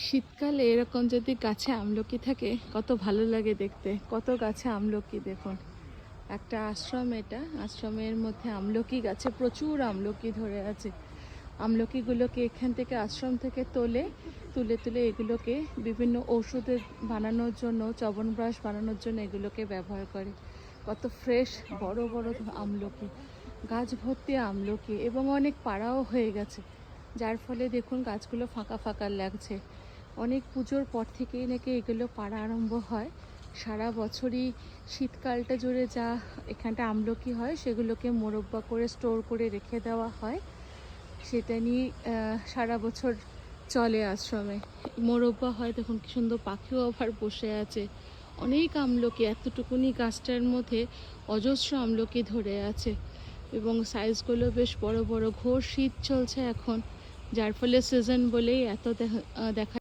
শীতকালে এরকম যদি গাছে আমলকি থাকে কত ভালো লাগে দেখতে। কত গাছে আমলকি দেখুন। একটা আশ্রম, এটা আশ্রমের মধ্যে আমলকি গাছে প্রচুর আমলকি ধরে আছে। আমলকিগুলোকে এখান থেকে আশ্রম থেকে তুলে তুলে এগুলোকে বিভিন্ন ঔষধে বানানোর জন্য, চ্যবনপ্রাশ বানানোর জন্য এগুলোকে ব্যবহার করে। কত ফ্রেশ বড় বড় আমলকি, গাছ ভর্তি আমলকি, এবং অনেক পাড়াও হয়ে গেছে, যার ফলে দেখুন গাছগুলো ফাঁকা ফাঁকা লাগছে। অনেক পুজোর পর থেকেই নাকি এগুলো পাড়া আরম্ভ হয়। সারা বছরই শীতকালটা জুড়ে যা এখানটা আমলকি হয় সেগুলোকে মোরব্বা করে স্টোর করে রেখে দেওয়া হয়। সেটা নিয়ে সারা বছর চলে আশ্রমে। মোরব্বা হয়, দেখুন কি সুন্দর, পাখিও আবার বসে আছে। অনেক আমলকি, এতটুকুনি গাছটার মধ্যে অজস্র আমলকি ধরে আছে, এবং সাইজগুলো বেশ বড় বড়। ঘোর শীত চলছে এখন, যার ফলে সিজন বলেই এত দেখা